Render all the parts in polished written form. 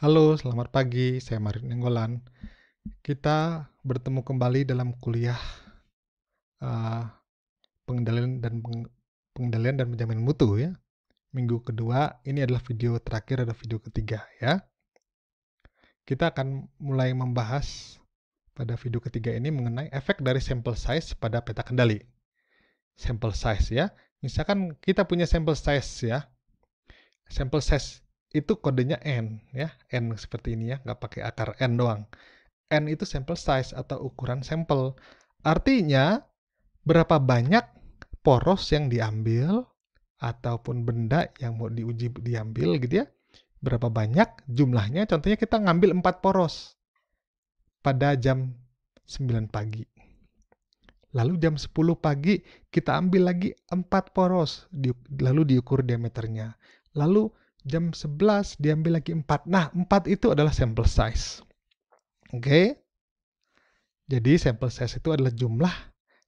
Halo, selamat pagi. Saya Marin Nenggolan. Kita bertemu kembali dalam kuliah uh, pengendalian dan penjamin mutu ya. Minggu kedua, ini adalah video terakhir, ada video ketiga ya. Kita akan mulai membahas pada video ketiga ini mengenai efek dari sample size pada peta kendali. Sample size ya. Misalkan kita punya sample size ya. Sample size itu kodenya N ya. N seperti ini ya, nggak pakai akar N doang. N itu sample size atau ukuran sampel. Artinya, berapa banyak poros yang diambil ataupun benda yang mau diuji diambil gitu ya. Berapa banyak jumlahnya, contohnya kita ngambil 4 poros pada jam 9 pagi. Lalu jam 10 pagi kita ambil lagi 4 poros, lalu diukur diameternya. Lalu jam 11 diambil lagi 4. Nah, 4 itu adalah sample size. Oke. Jadi sample size itu adalah jumlah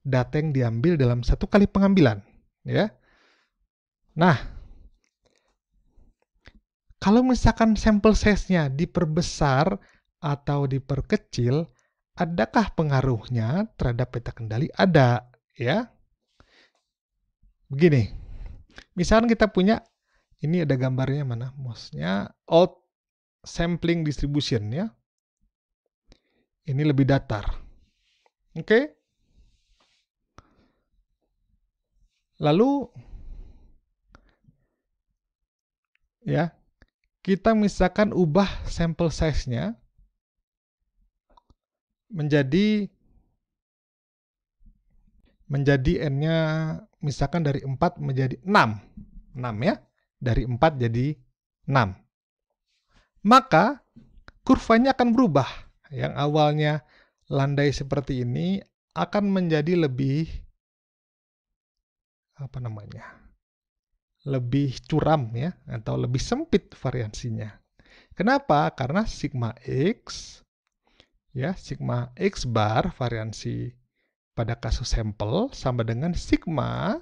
data yang diambil dalam satu kali pengambilan, ya. Nah, kalau misalkan sampel size-nya diperbesar atau diperkecil, adakah pengaruhnya terhadap peta kendali? Ada, ya. Begini, misalkan kita punya, ini ada gambarnya mana? Mouse-nya out sampling distribution, ya. Ini lebih datar. Oke. Lalu, ya, kita misalkan ubah sample size-nya menjadi N-nya misalkan dari 4 menjadi 6. 6 ya. Dari 4 jadi 6. Maka kurvanya akan berubah. Yang awalnya landai seperti ini akan menjadi lebih lebih curam ya, atau lebih sempit variansinya. Kenapa? Karena sigma X ya, sigma X bar variansi pada kasus sampel sama dengan sigma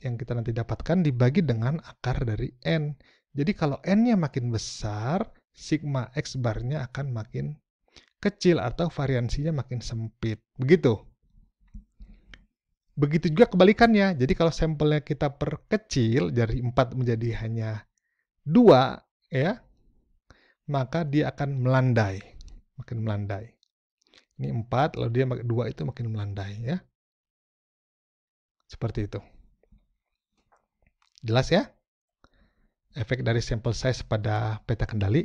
yang kita nanti dapatkan dibagi dengan akar dari N. Jadi kalau N-nya makin besar, sigma X bar-nya akan makin kecil atau variansinya makin sempit. Begitu. Begitu juga kebalikannya. Jadi kalau sampelnya kita perkecil dari 4 menjadi hanya 2, ya, maka dia akan melandai. Makin melandai. Ini 4, lalu dia 2 itu makin melandai, ya. Seperti itu. Jelas ya? Efek dari sample size pada peta kendali.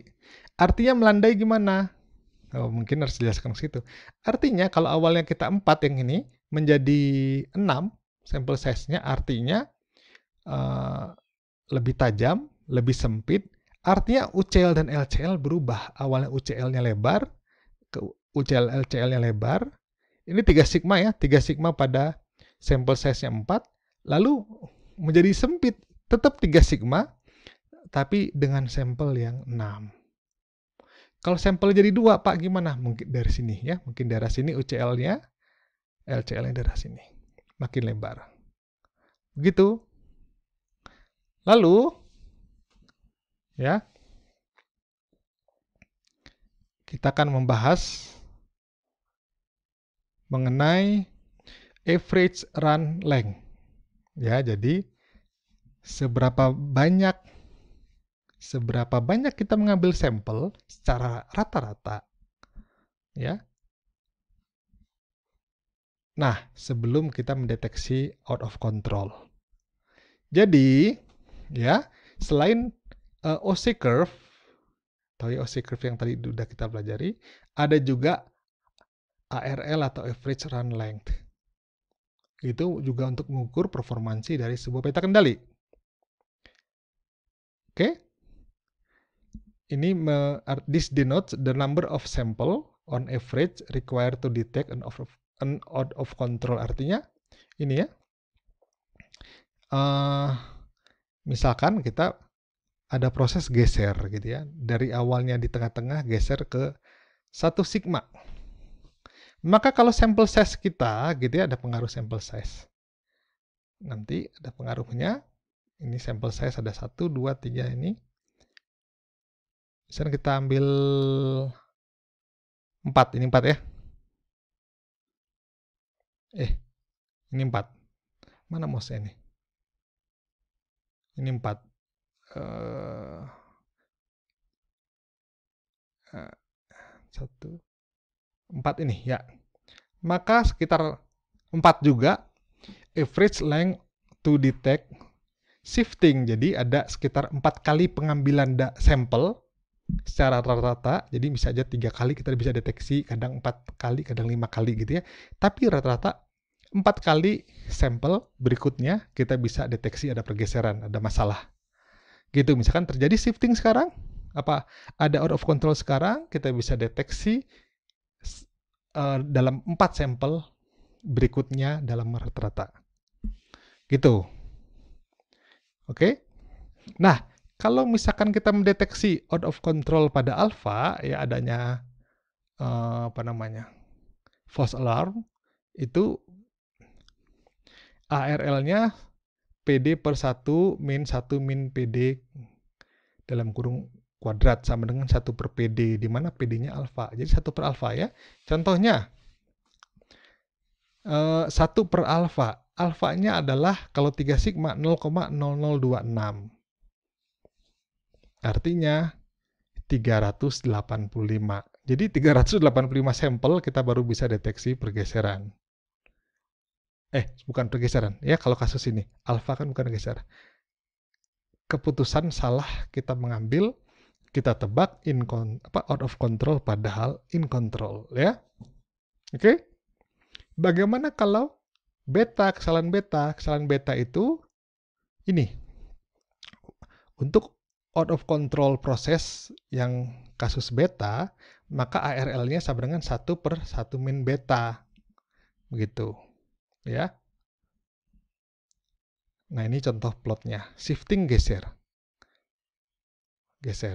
Artinya melandai gimana? Oh, mungkin harus dijelaskan ke situ. Artinya kalau awalnya kita 4 yang ini menjadi 6 sample size-nya, artinya lebih tajam, lebih sempit. Artinya UCL dan LCL berubah. Awalnya UCL-nya lebar, ke UCL LCL-nya lebar. Ini 3 sigma ya, 3 sigma pada sample size-nya 4, lalu menjadi sempit, tetap 3 sigma, tapi dengan sampel yang 6. Kalau sampel jadi 2, Pak, gimana? Mungkin dari sini ya, mungkin daerah sini UCL-nya, LCL-nya daerah sini. Makin lebar. Begitu. Lalu, ya, kita akan membahas mengenai average run length. Ya, jadi seberapa banyak kita mengambil sampel secara rata-rata, ya. Nah, sebelum kita mendeteksi out of control. Jadi, ya, selain OC curve, tahu ya OC curve yang tadi sudah kita pelajari, ada juga ARL atau average run length. Itu juga untuk mengukur performansi dari sebuah peta kendali. Oke? Ini this denotes the number of sample on average required to detect an out of control. Artinya ini ya. Misalkan kita ada proses geser gitu ya. Dari awalnya di tengah-tengah geser ke 1 sigma. Maka kalau sample size kita gitu ya, ada pengaruh sample size. Nanti ada pengaruhnya. Ini sample size ada 1, 2, 3 ini. Misalnya kita ambil 4, ini 4 ya. Ini 4. Mana mouse ini? Ini 4. 4 ini ya. Maka sekitar 4 juga average length to detect shifting. Jadi ada sekitar 4 kali pengambilan sampel secara rata-rata. Jadi bisa aja 3 kali kita bisa deteksi, kadang 4 kali, kadang 5 kali gitu ya. Tapi rata-rata 4 kali sampel berikutnya kita bisa deteksi ada pergeseran, ada masalah. Gitu, misalkan terjadi shifting sekarang, ada out of control sekarang, kita bisa deteksi dalam 4 sampel berikutnya dalam rata-rata. Gitu. Oke. Nah, kalau misalkan kita mendeteksi out of control pada alpha, ya adanya false alarm, itu ARL-nya PD per 1 min PD dalam kurung kuadrat sama dengan 1 per PD, di mana PD-nya alfa. Jadi 1 per alfa ya. Contohnya, 1 per alfa. Alfanya adalah kalau 3 sigma 0,0026. Artinya 385. Jadi 385 sampel kita baru bisa deteksi pergeseran. Bukan pergeseran. Ya, kalau kasus ini. Alfa kan bukan geser. Keputusan salah kita mengambil, kita tebak out of control padahal in control. Ya. Oke. Bagaimana kalau kesalahan beta itu ini. Untuk out of control proses yang kasus beta, maka ARL-nya sama dengan 1 per 1 min beta. Begitu. Ya. Nah, ini contoh plotnya. Shifting geser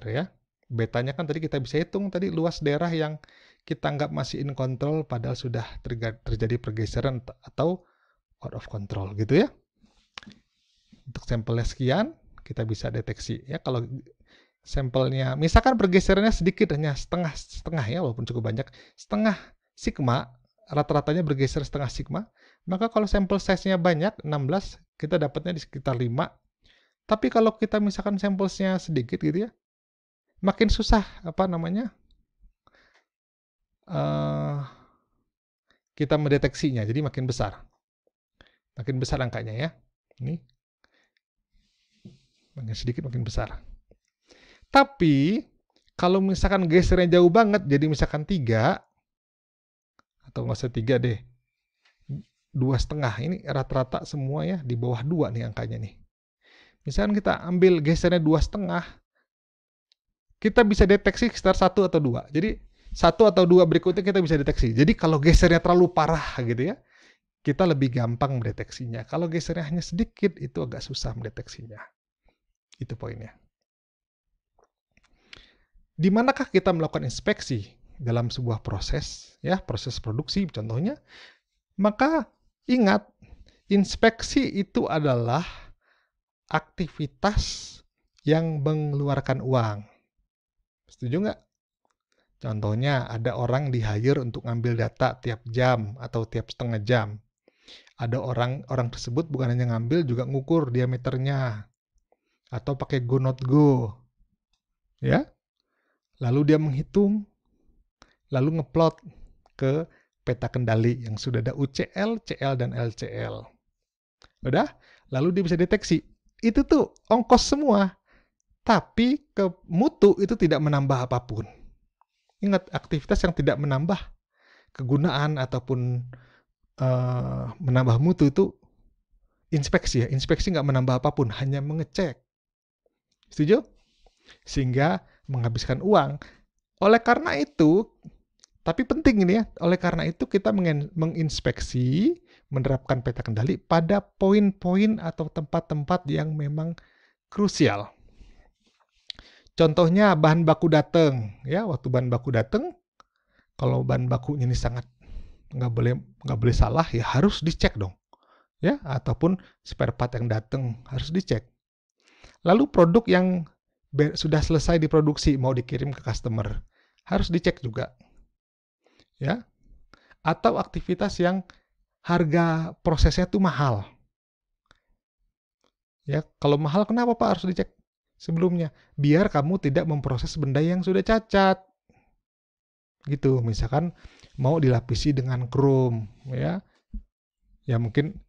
ya. Betanya kan tadi kita bisa hitung tadi luas daerah yang kita anggap masih in control padahal sudah terjadi pergeseran atau out of control gitu ya. Untuk sampelnya sekian, kita bisa deteksi ya. Kalau sampelnya misalkan pergeserannya sedikit, hanya setengah ya, walaupun cukup banyak, setengah sigma, rata-ratanya bergeser setengah sigma, maka kalau sampel size-nya banyak, 16, kita dapatnya di sekitar 5. Tapi kalau kita misalkan sampelnya sedikit gitu ya, makin susah kita mendeteksinya, jadi makin besar angkanya ya. Ini makin sedikit makin besar. Tapi kalau misalkan gesernya jauh banget, jadi misalkan 3 atau nggak usah 3 deh, 2,5, ini rata-rata semua ya di bawah 2 nih angkanya nih. Misalkan kita ambil gesernya 2,5, kita bisa deteksi sekitar 1 atau 2. Jadi 1 atau 2 berikutnya kita bisa deteksi. Jadi kalau gesernya terlalu parah gitu ya, kita lebih gampang mendeteksinya. Kalau gesernya hanya sedikit, itu agak susah mendeteksinya. Itu poinnya. Di manakah kita melakukan inspeksi dalam sebuah proses, ya, proses produksi contohnya? Maka ingat, inspeksi itu adalah aktivitas yang mengeluarkan uang. Setuju nggak? Contohnya, ada orang di-hire untuk ngambil data tiap jam atau tiap setengah jam. Ada orang tersebut bukan hanya ngambil, juga ngukur diameternya. Atau pakai go not go. Ya. Lalu dia menghitung, lalu ngeplot ke peta kendali yang sudah ada UCL, CL, dan LCL. Udah? Lalu dia bisa deteksi. Itu tuh ongkos semua. Tapi ke mutu itu tidak menambah apapun. Ingat, aktivitas yang tidak menambah kegunaan ataupun menambah mutu itu inspeksi ya. Inspeksi nggak menambah apapun, hanya mengecek. Setuju? Sehingga menghabiskan uang. Oleh karena itu, tapi penting ini ya, oleh karena itu kita menginspeksi, menerapkan peta kendali pada poin-poin atau tempat-tempat yang memang krusial. Contohnya bahan baku datang, ya, waktu bahan baku datang, kalau bahan bakunya ini sangat nggak boleh salah, ya harus dicek dong, ya, ataupun spare part yang datang harus dicek. Lalu produk yang sudah selesai diproduksi mau dikirim ke customer, harus dicek juga. Ya. Atau aktivitas yang harga prosesnya tuh mahal. Ya, kalau mahal kenapa Pak harus dicek sebelumnya? Biar kamu tidak memproses benda yang sudah cacat. Gitu, misalkan mau dilapisi dengan chrome, ya. Ya mungkin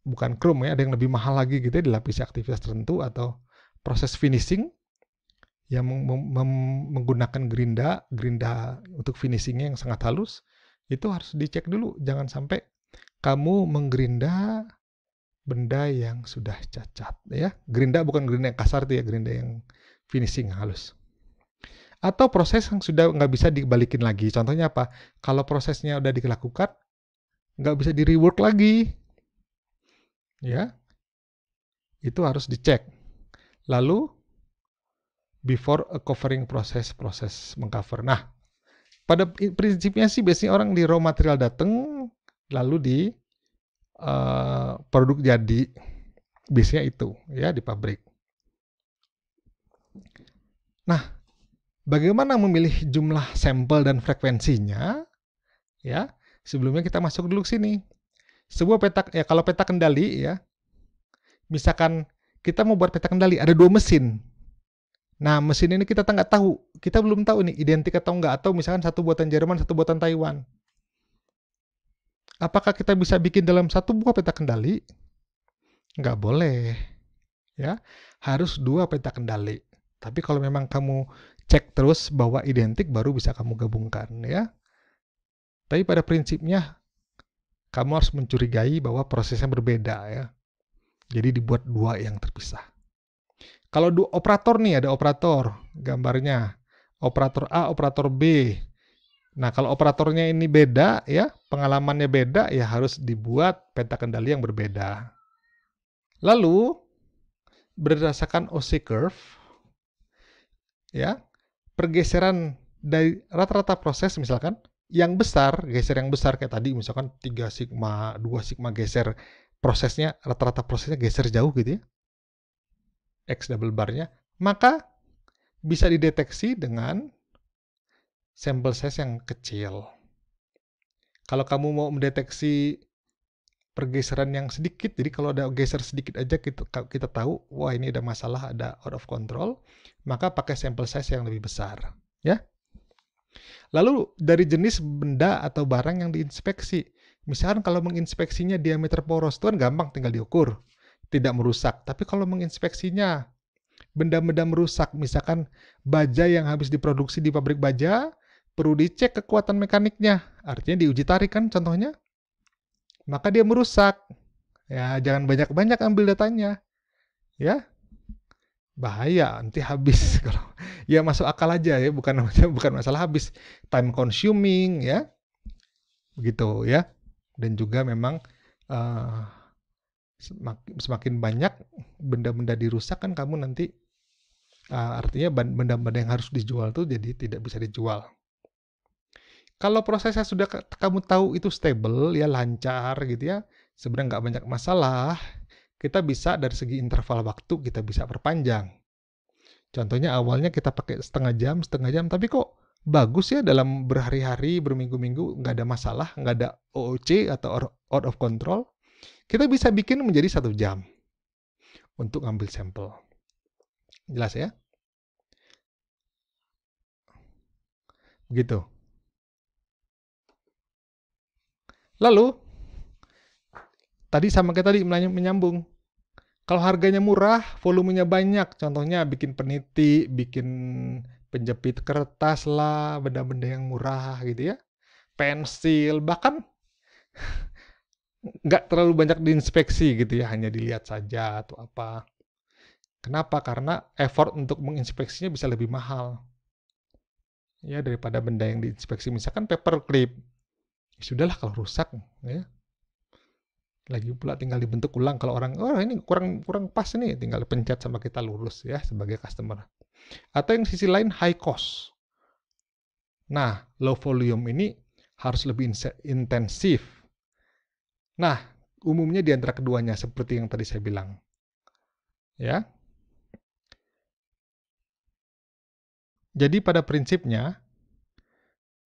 bukan chrome ya, ada yang lebih mahal lagi gitu ya, dilapisi aktivitas tertentu atau proses finishing yang menggunakan gerinda untuk finishingnya yang sangat halus, itu harus dicek dulu. Jangan sampai kamu menggerinda benda yang sudah cacat ya. Gerinda bukan gerinda yang kasar tuh ya, gerinda yang finishing halus. Atau proses yang sudah nggak bisa dibalikin lagi. Contohnya apa? Kalau prosesnya udah dilakukan, nggak bisa di rework lagi. Ya, itu harus dicek. Lalu, before a covering proses mengcover. Nah, pada prinsipnya sih biasanya orang di raw material datang, lalu di produk jadi. Biasanya itu ya di pabrik. Nah, bagaimana memilih jumlah sampel dan frekuensinya? Ya, sebelumnya kita masuk dulu sini. Sebuah peta, ya kalau peta kendali ya, misalkan kita mau buat peta kendali, ada 2 mesin. Nah, mesin ini kita nggak tahu, kita belum tahu nih identik atau enggak, atau misalkan satu buatan Jerman, satu buatan Taiwan. Apakah kita bisa bikin dalam satu buah peta kendali? Nggak boleh, ya. Harus 2 peta kendali. Tapi kalau memang kamu cek terus bahwa identik, baru bisa kamu gabungkan, ya. Tapi pada prinsipnya, kamu harus mencurigai bahwa prosesnya berbeda, ya. Jadi dibuat 2 yang terpisah. Kalau operator nih, ada operator gambarnya. Operator A, operator B. Nah, kalau operatornya ini beda, ya, pengalamannya beda, ya harus dibuat peta kendali yang berbeda. Lalu, berdasarkan OC curve, ya, pergeseran dari rata-rata proses misalkan, yang besar, geser yang besar kayak tadi, misalkan 3 sigma, 2 sigma geser prosesnya, rata-rata prosesnya geser jauh gitu ya, X double bar-nya, maka bisa dideteksi dengan sampel size yang kecil. Kalau kamu mau mendeteksi pergeseran yang sedikit, jadi kalau ada geser sedikit aja kita tahu, wah ini ada masalah, ada out of control, maka pakai sampel size yang lebih besar. Ya. Lalu dari jenis benda atau barang yang diinspeksi. Misalkan kalau menginspeksinya diameter poros, itu kan gampang tinggal diukur, tidak merusak. Tapi kalau menginspeksinya benda-benda merusak, misalkan baja yang habis diproduksi di pabrik baja, perlu dicek kekuatan mekaniknya, artinya diuji tarik kan contohnya, maka dia merusak. Ya, jangan banyak-banyak ambil datanya. Ya, bahaya, nanti habis. Kalau ya masuk akal aja ya, bukan masalah habis, time consuming ya, begitu ya. Dan juga memang semakin banyak benda-benda dirusak kan kamu nanti artinya benda-benda yang harus dijual tuh jadi tidak bisa dijual. Kalau prosesnya sudah kamu tahu itu stable ya, lancar gitu ya, sebenarnya nggak banyak masalah, kita bisa dari segi interval waktu kita bisa perpanjang. Contohnya awalnya kita pakai setengah jam, tapi kok bagus ya dalam berhari-hari, berminggu-minggu, nggak ada masalah, nggak ada OOC atau out of control. Kita bisa bikin menjadi 1 jam untuk ngambil sampel. Jelas ya? Begitu. Lalu, tadi sama kayak tadi menyambung. Kalau harganya murah, volumenya banyak, contohnya bikin peniti, bikin penjepit kertas lah, benda-benda yang murah gitu ya, pensil, bahkan nggak terlalu banyak diinspeksi gitu ya, hanya dilihat saja atau apa. Kenapa? Karena effort untuk menginspeksinya bisa lebih mahal ya daripada benda yang diinspeksi. Misalkan paperclip, sudahlah kalau rusak ya. Lagi pula tinggal dibentuk ulang, kalau orang, oh ini kurang pas nih, tinggal pencet sama kita lurus ya sebagai customer. Atau yang sisi lain high cost. Nah, low volume ini harus lebih intensif. Nah, umumnya di antara keduanya seperti yang tadi saya bilang. Ya. Jadi pada prinsipnya,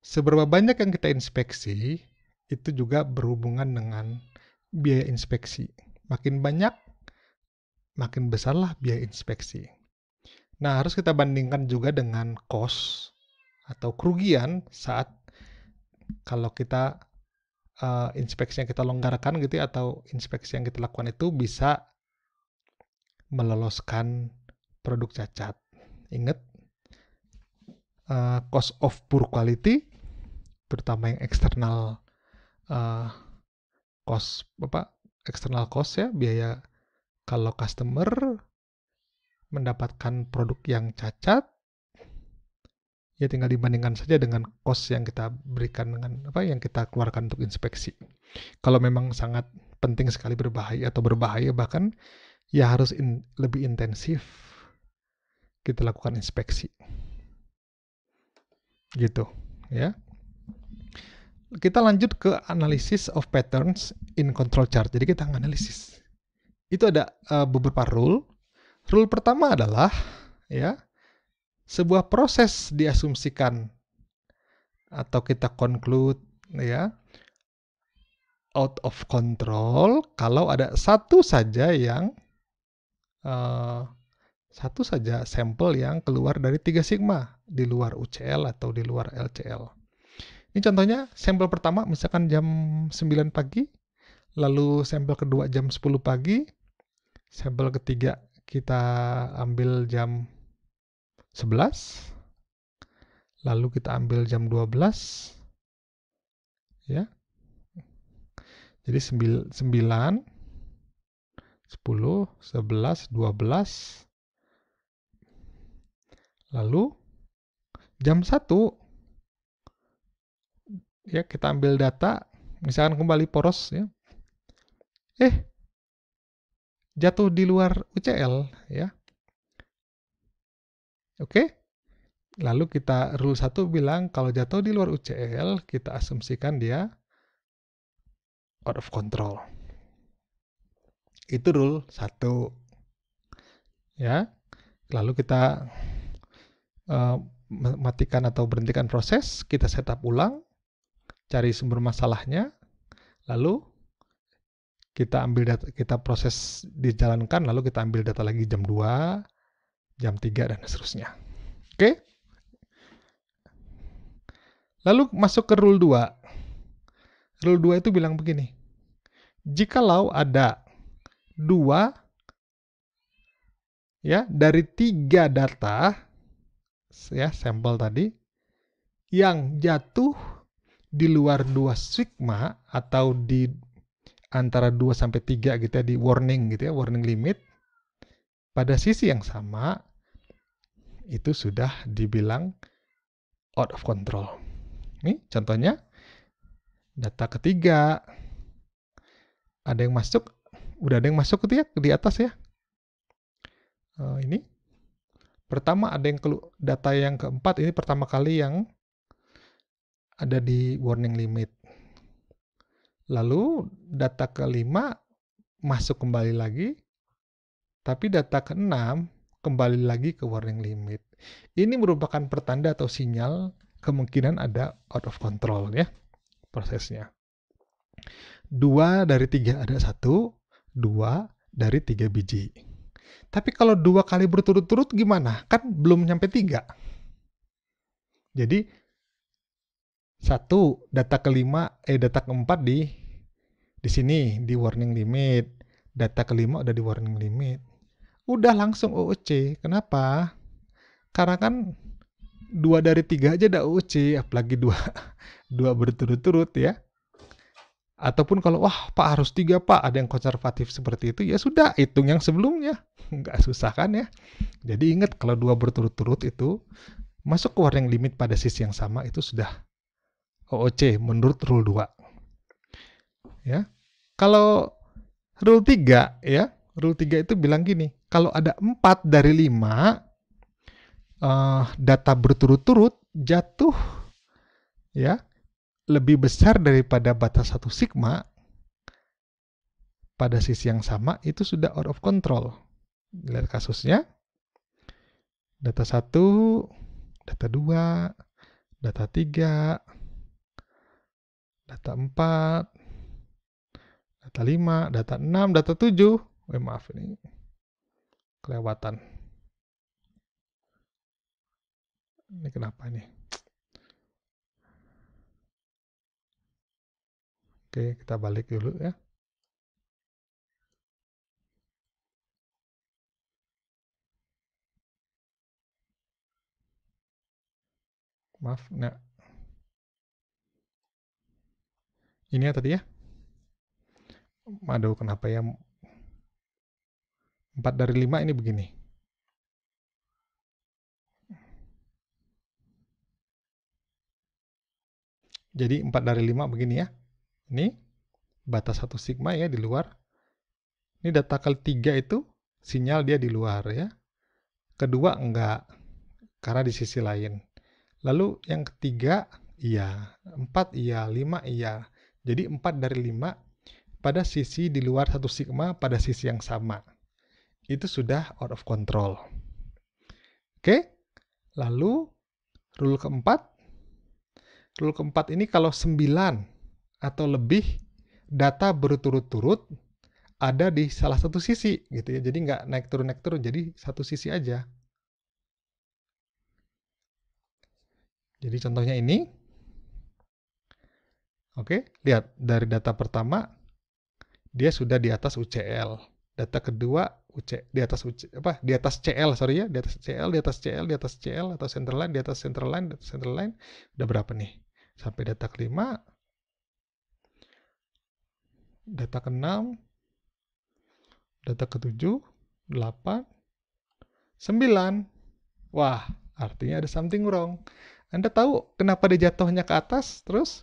seberapa banyak yang kita inspeksi, itu juga berhubungan dengan biaya inspeksi. Makin banyak, makin besarlah biaya inspeksi. Nah, harus kita bandingkan juga dengan cost atau kerugian saat kalau kita inspeksi yang kita longgarkan gitu ya, atau inspeksi yang kita lakukan itu bisa meloloskan produk cacat. Ingat, cost of poor quality, terutama yang eksternal external cost ya, biaya kalau customer mendapatkan produk yang cacat, ya tinggal dibandingkan saja dengan cost yang kita berikan dengan yang kita keluarkan untuk inspeksi. Kalau memang sangat penting sekali berbahaya bahkan ya harus lebih intensif kita lakukan inspeksi. Gitu, ya. Kita lanjut ke analysis of patterns in control chart. Jadi kita analisis. Itu ada beberapa rule. Rule pertama adalah ya, sebuah proses diasumsikan atau kita conclude ya out of control kalau ada satu saja sampel yang keluar dari 3 sigma di luar UCL atau di luar LCL. Ini contohnya sampel pertama misalkan jam 9 pagi, lalu sampel kedua jam 10 pagi, sampel ketiga kita ambil jam 11, lalu kita ambil jam 12, ya. Jadi 9, 10, 11, 12, lalu jam 1, ya kita ambil data, misalkan kembali poros, ya. Jatuh di luar UCL, ya. Oke. Lalu kita rule 1 bilang kalau jatuh di luar UCL, kita asumsikan dia out of control. Itu rule 1. Ya. Lalu kita matikan atau berhentikan proses, kita setup ulang, cari sumber masalahnya, lalu kita ambil data, kita proses dijalankan, lalu kita ambil data lagi jam 2, jam 3, dan seterusnya. Oke? Lalu masuk ke rule 2. Rule 2 itu bilang begini. Jikalau ada 2 ya dari 3 data ya sampel tadi yang jatuh di luar 2 sigma atau di antara 2 sampai 3 gitu ya, di warning gitu ya, warning limit pada sisi yang sama, itu sudah dibilang out of control. Nih contohnya data ketiga, ada yang masuk, udah ada yang masuk gitu ya di atas ya. Ini pertama ada yang data yang keempat, ini pertama kali yang ada di warning limit. Lalu data kelima masuk kembali lagi, tapi data keenam kembali lagi ke warning limit. Ini merupakan pertanda atau sinyal kemungkinan ada out of control ya prosesnya. 2 dari 3 ada 1, 2 dari 3 biji. Tapi kalau 2 kali berturut-turut gimana? Kan belum nyampe 3. Jadi 1 data keempat di sini di warning limit. Data kelima udah di warning limit. Udah langsung OOC. Kenapa? Karena kan 2 dari 3 aja udah OOC, apalagi 2 berturut-turut ya. Ataupun kalau wah Pak harus 3 Pak, ada yang konservatif seperti itu, ya sudah hitung yang sebelumnya. Nggak susah kan ya. Jadi ingat kalau 2 berturut-turut itu masuk ke warning limit pada sisi yang sama, itu sudah OOC menurut rule 2. Ya. Kalau rule 3 ya, rule 3 itu bilang gini, kalau ada 4 dari 5 data berturut-turut jatuh ya lebih besar daripada batas 1 sigma pada sisi yang sama, itu sudah out of control. Lihat kasusnya. Data 1 data 2, data 3, data 4, data 5, data 6, data 7. Maaf ini kelewatan. Ini kenapa ini? Oke, kita balik dulu ya. Maaf, nah. Ini ya tadi ya. Aduh, kenapa ya? 4 dari 5 ini begini. Jadi 4 dari 5 begini ya. Ini batas 1 sigma ya di luar. Ini data ketiga itu sinyal dia di luar ya. Kedua enggak, karena di sisi lain. Lalu yang ketiga iya, 4 iya, 5 iya. Jadi 4 dari 5 pada sisi di luar 1 sigma pada sisi yang sama. Itu sudah out of control. Oke, lalu rule keempat. Rule keempat ini kalau 9 atau lebih data berturut-turut ada di salah satu sisi gitu ya. Jadi nggak naik turun, jadi satu sisi aja. Jadi contohnya ini. Oke, lihat dari data pertama dia sudah di atas UCL. Data kedua di atas CL, sorry ya, di atas CL, di atas CL, di atas CL atau center line, di atas center line, di atas center line. Udah berapa nih? Sampai data kelima, data keenam, data ketujuh, 8, 9. Wah, artinya ada something wrong. Anda tahu kenapa dia jatuhnya ke atas? Terus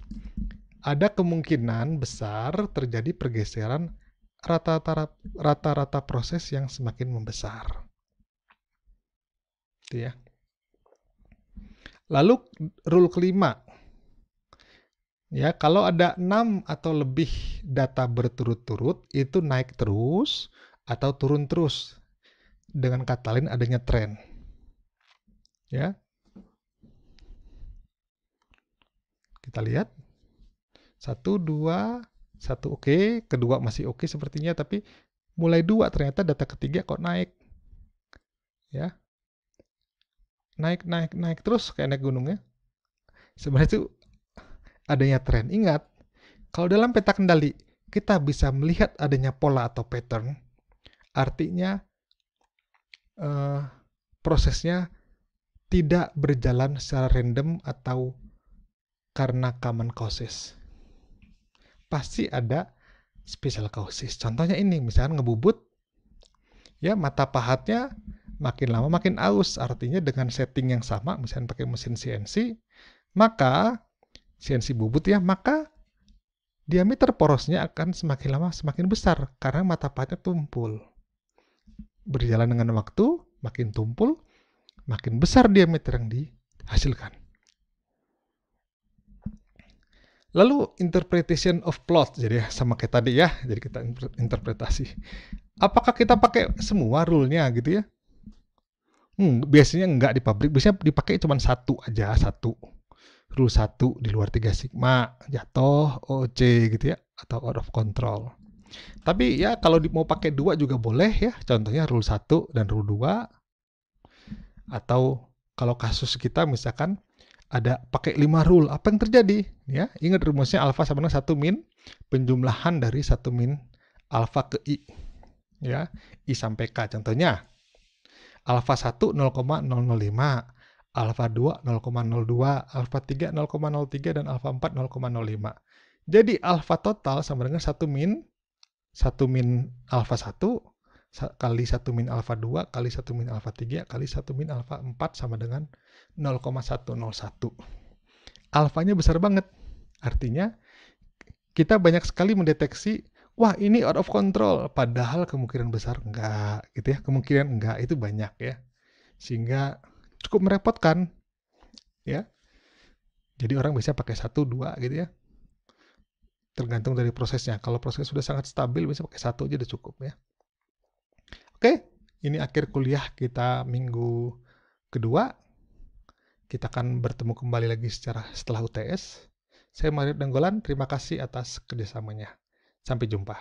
ada kemungkinan besar terjadi pergeseran rata-rata proses yang semakin membesar. Itu ya. Lalu rule kelima. Ya, kalau ada 6 atau lebih data berturut-turut itu naik terus atau turun terus. Dengan kata lain adanya tren. Ya. Kita lihat. 1, 2, 1 oke, kedua masih oke sepertinya, tapi mulai 2 ternyata data ketiga kok naik. Ya. Naik terus kayak naik gunung ya. Sebenarnya itu adanya tren. Ingat, kalau dalam peta kendali kita bisa melihat adanya pola atau pattern, artinya prosesnya tidak berjalan secara random atau karena common causes. Pasti ada special causes. Contohnya ini, misalnya ngebubut, ya mata pahatnya makin lama makin aus. Artinya dengan setting yang sama, misalnya pakai mesin CNC, maka CNC bubut ya, maka diameter porosnya akan semakin lama semakin besar karena mata pahatnya tumpul. Berjalan dengan waktu, makin tumpul, makin besar diameter yang dihasilkan. Lalu interpretation of plot, jadi sama kayak tadi ya, jadi kita interpretasi. Apakah kita pakai semua rule-nya gitu ya? Biasanya enggak di pabrik, biasanya dipakai cuma satu aja, satu. Rule 1 di luar 3 sigma, jatuh, OC gitu ya, atau out of control. Tapi ya kalau mau pakai 2 juga boleh ya, contohnya rule 1 dan rule 2. Atau kalau kasus kita misalkan ada pakai 5 rule, apa yang terjadi? Ya, ingat rumusnya alfa sama dengan 1 min penjumlahan dari 1 min alfa ke I. Ya, I sampai K. Contohnya, alfa 1 0,005, alfa 2 0,02, alfa 3 0,03 dan alfa 4 0,05. Jadi alfa total sama dengan 1 min alfa 1 kali 1 min alfa 2 kali 1 min alfa 3 kali 1 min alfa 4 sama dengan 0,101. Alfanya besar banget. Artinya kita banyak sekali mendeteksi, wah ini out of control, padahal kemungkinan besar enggak gitu ya. Kemungkinan enggak itu banyak ya. Sehingga cukup merepotkan ya. Jadi orang bisa pakai 1, 2 gitu ya. Tergantung dari prosesnya. Kalau proses sudah sangat stabil bisa pakai 1 aja udah cukup ya. Oke, ini akhir kuliah kita minggu kedua. Kita akan bertemu kembali lagi setelah UTS. Saya Mario Danggolan, terima kasih atas kerjasamanya. Sampai jumpa.